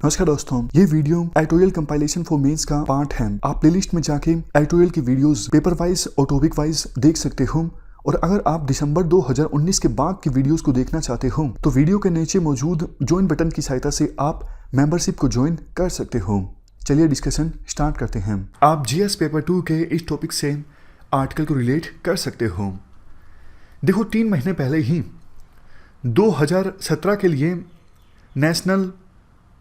नमस्कार दोस्तों, ये video editorial compilation for mains का पार्ट है। आप प्लेलिस्ट में जाके एडिटोरियल की वीडियोस पेपर वाइज और टॉपिक वाइज देख सकते हो। और अगर आप दिसंबर 2019 के बाद की वीडियोस को देखना चाहते हो तो वीडियो के नीचे मौजूद ज्वाइन बटन की सहायता से आप मेंबरशिप को ज्वाइन कर सकते हो। चलिए डिस्कशन स्टार्ट करते हैं। आप जीएस पेपर 2 के इस टॉपिक से आर्टिकल को रिलेट कर सकते हो। देखो, 3 महीने पहले ही 2017 के लिए नेशनल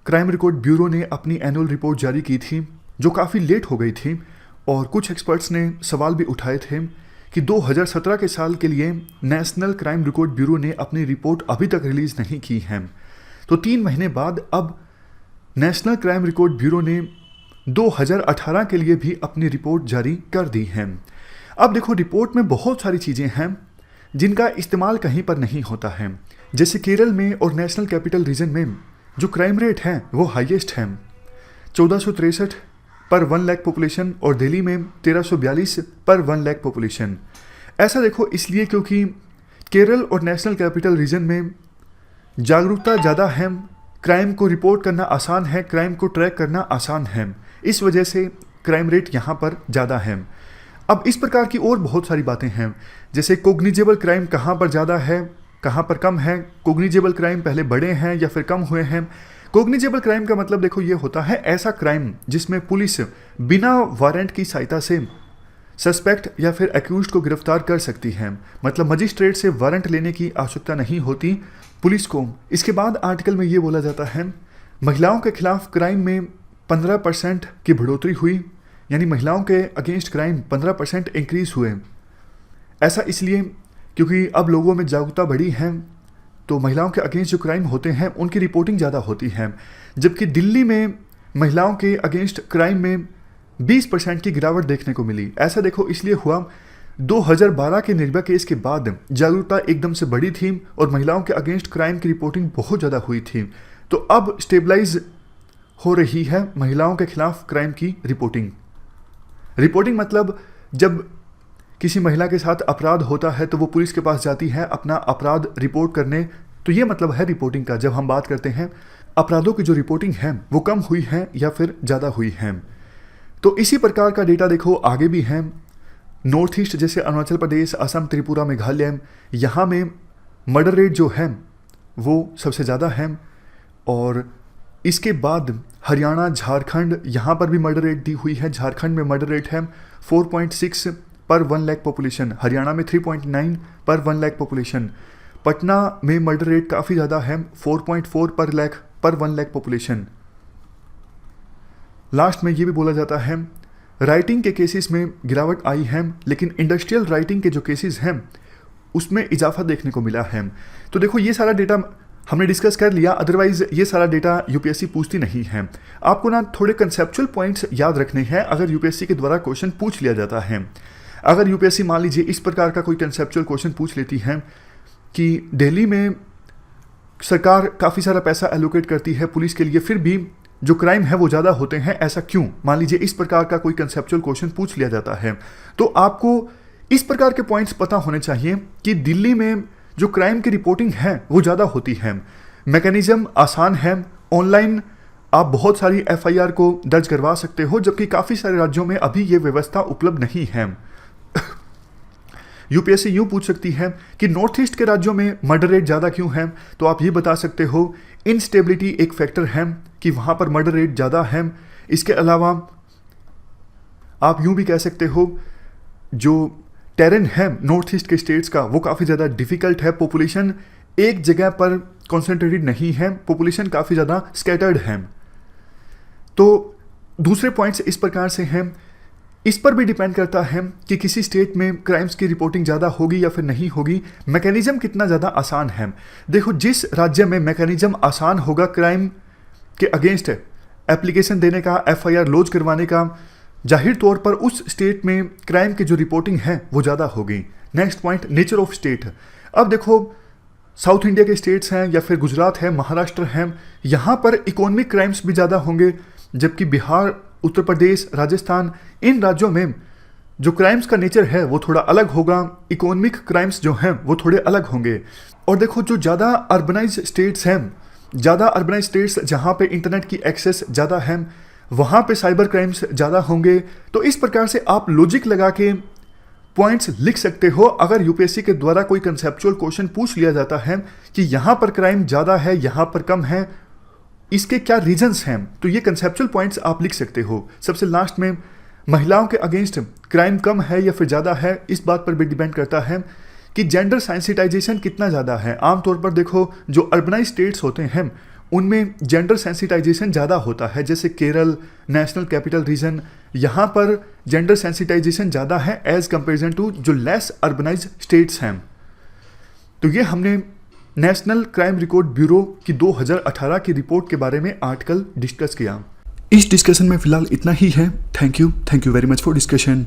क्राइम रिकॉर्ड ब्यूरो ने अपनी एनुअल रिपोर्ट जारी की थी, जो काफ़ी लेट हो गई थी। और कुछ एक्सपर्ट्स ने सवाल भी उठाए थे कि 2017 के साल के लिए नेशनल क्राइम रिकॉर्ड ब्यूरो ने अपनी रिपोर्ट अभी तक रिलीज़ नहीं की है। तो 3 महीने बाद अब नेशनल क्राइम रिकॉर्ड ब्यूरो ने 2018 के लिए भी अपनी रिपोर्ट जारी कर दी है। अब देखो, रिपोर्ट में बहुत सारी चीज़ें हैं जिनका इस्तेमाल कहीं पर नहीं होता है। जैसे केरल में और नेशनल कैपिटल रीजन में जो क्राइम रेट है वो हाईएस्ट है, 1463 पर 1 लाख पॉपुलेशन, और दिल्ली में 1342 पर 1 लाख पॉपुलेशन। ऐसा देखो इसलिए क्योंकि केरल और नेशनल कैपिटल रीजन में जागरूकता ज़्यादा है, क्राइम को रिपोर्ट करना आसान है, क्राइम को ट्रैक करना आसान है। इस वजह से क्राइम रेट यहाँ पर ज़्यादा है। अब इस प्रकार की और बहुत सारी बातें हैं, जैसे कोग्निजेबल क्राइम कहाँ पर ज़्यादा है, कहाँ पर कम है। कोग्निजेबल क्राइम पहले बढ़े हैं या फिर कम हुए हैं। कोग्निजेबल क्राइम का मतलब देखो ये होता है ऐसा क्राइम जिसमें पुलिस बिना वारंट की सहायता से सस्पेक्ट या फिर एक्यूज्ड को गिरफ्तार कर सकती है। मतलब मजिस्ट्रेट से वारंट लेने की आवश्यकता नहीं होती पुलिस को। इसके बाद आर्टिकल में ये बोला जाता है महिलाओं के खिलाफ क्राइम में 15% की बढ़ोतरी हुई, यानी महिलाओं के अगेंस्ट क्राइम 15% इंक्रीज हुए। ऐसा इसलिए क्योंकि अब लोगों में जागरूकता बढ़ी है, तो महिलाओं के अगेंस्ट जो क्राइम होते हैं उनकी रिपोर्टिंग ज़्यादा होती है। जबकि दिल्ली में महिलाओं के अगेंस्ट क्राइम में 20% की गिरावट देखने को मिली। ऐसा देखो इसलिए हुआ 2012 के निर्भया केस के बाद जागरूकता एकदम से बढ़ी थी और महिलाओं के अगेंस्ट क्राइम की रिपोर्टिंग बहुत ज़्यादा हुई थी। तो अब स्टेबलाइज हो रही है महिलाओं के खिलाफ क्राइम की रिपोर्टिंग। रिपोर्टिंग मतलब जब किसी महिला के साथ अपराध होता है तो वो पुलिस के पास जाती है अपना अपराध रिपोर्ट करने। तो ये मतलब है रिपोर्टिंग का। जब हम बात करते हैं अपराधों की जो रिपोर्टिंग है वो कम हुई है या फिर ज़्यादा हुई है। तो इसी प्रकार का डेटा देखो आगे भी है। नॉर्थ ईस्ट जैसे अरुणाचल प्रदेश, असम, त्रिपुरा, मेघालय, यहाँ में मर्डर रेट जो है वो सबसे ज़्यादा है। और इसके बाद हरियाणा, झारखंड, यहाँ पर भी मर्डर रेट दी हुई है। झारखंड में मर्डर रेट है 4.6 पर 1 लाख पॉपुलेशन, हरियाणा में 3.9 पर 1 लाख पॉपुलेशन। पटना में मर्डर रेट काफ़ी ज़्यादा है, 4.4 पर 1 लाख पॉपुलेशन। लास्ट में ये भी बोला जाता है राइटिंग के केसेस में गिरावट आई है, लेकिन इंडस्ट्रियल राइटिंग के जो केसेस हैं उसमें इजाफा देखने को मिला है। तो देखो ये सारा डेटा हमने डिस्कस कर लिया, अदरवाइज ये सारा डेटा यूपीएससी पूछती नहीं है। आपको ना थोड़े कंसेप्चुअल पॉइंट्स याद रखने हैं अगर यूपीएससी के द्वारा क्वेश्चन पूछ लिया जाता है। अगर यूपीएससी मान लीजिए इस प्रकार का कोई कंसेप्चुअल क्वेश्चन पूछ लेती है कि दिल्ली में सरकार काफ़ी सारा पैसा एलोकेट करती है पुलिस के लिए, फिर भी जो क्राइम है वो ज़्यादा होते हैं, ऐसा क्यों? मान लीजिए इस प्रकार का कोई कंसेप्चुअल क्वेश्चन पूछ लिया जाता है तो आपको इस प्रकार के पॉइंट्स पता होने चाहिए कि दिल्ली में जो क्राइम की रिपोर्टिंग है वो ज़्यादा होती है। मैकेनिज्म आसान है, ऑनलाइन आप बहुत सारी एफआईआर को दर्ज करवा सकते हो, जबकि काफ़ी सारे राज्यों में अभी ये व्यवस्था उपलब्ध नहीं है। यूपीएससी यूँ पूछ सकती है कि नॉर्थ ईस्ट के राज्यों में मर्डर रेट ज़्यादा क्यों है, तो आप ये बता सकते हो इनस्टेबिलिटी एक फैक्टर है कि वहाँ पर मर्डर रेट ज़्यादा है। इसके अलावा आप यूँ भी कह सकते हो जो टेरेन है नॉर्थ ईस्ट के स्टेट्स का वो काफ़ी ज़्यादा डिफ़िकल्ट है, पॉपुलेशन एक जगह पर कॉन्सेंट्रेटेड नहीं है, पॉपुलेशन काफ़ी ज़्यादा स्कैटर्ड है। तो दूसरे पॉइंट्स इस प्रकार से हैं। इस पर भी डिपेंड करता है कि किसी स्टेट में क्राइम्स की रिपोर्टिंग ज़्यादा होगी या फिर नहीं होगी, मैकेनिज्म कितना ज़्यादा आसान है। देखो, जिस राज्य में मैकेनिज्म आसान होगा क्राइम के अगेंस्ट एप्लीकेशन देने का, एफआईआर लॉन्च करवाने का, जाहिर तौर पर उस स्टेट में क्राइम की जो रिपोर्टिंग है वो ज़्यादा होगी। Next point, nature of state. अब देखो साउथ इंडिया के स्टेट्स हैं या फिर गुजरात है, महाराष्ट्र हैं, यहाँ पर इकोनॉमिक क्राइम्स भी ज़्यादा होंगे, जबकि बिहार, उत्तर प्रदेश, राजस्थान, इन राज्यों में जो क्राइम्स का नेचर है वो थोड़ा अलग होगा, इकोनॉमिक क्राइम्स जो हैं वो थोड़े अलग होंगे। और देखो जो ज़्यादा अर्बनाइज स्टेट्स हैं ज़्यादा अर्बनाइज स्टेट्स जहाँ पे इंटरनेट की एक्सेस ज़्यादा है वहाँ पे साइबर क्राइम्स ज़्यादा होंगे। तो इस प्रकार से आप लॉजिक लगा के पॉइंट्स लिख सकते हो। अगर यूपीएससी के द्वारा कोई कंसेप्चुअल क्वेश्चन पूछ लिया जाता है कि यहाँ पर क्राइम ज़्यादा है, यहाँ पर कम है, इसके क्या रीजंस हैं, तो ये कंसेप्चुअल पॉइंट्स आप लिख सकते हो। सबसे लास्ट में महिलाओं के अगेंस्ट क्राइम कम है या फिर ज़्यादा है, इस बात पर भी डिपेंड करता है कि जेंडर सेंसिटाइजेशन कितना ज़्यादा है। आमतौर पर देखो जो अर्बनाइज स्टेट्स होते हैं उनमें जेंडर सेंसिटाइजेशन ज़्यादा होता है, जैसे केरल, नेशनल कैपिटल रीजन, यहाँ पर जेंडर सेंसिटाइजेशन ज़्यादा है एज कंपेरिजन टू जो लेस अर्बनाइज स्टेट्स हैं। तो ये हमने नेशनल क्राइम रिकॉर्ड ब्यूरो की 2018 की रिपोर्ट के बारे में आर्टिकल डिस्कस किया। इस डिस्कशन में फिलहाल इतना ही है। Thank you very much for discussion.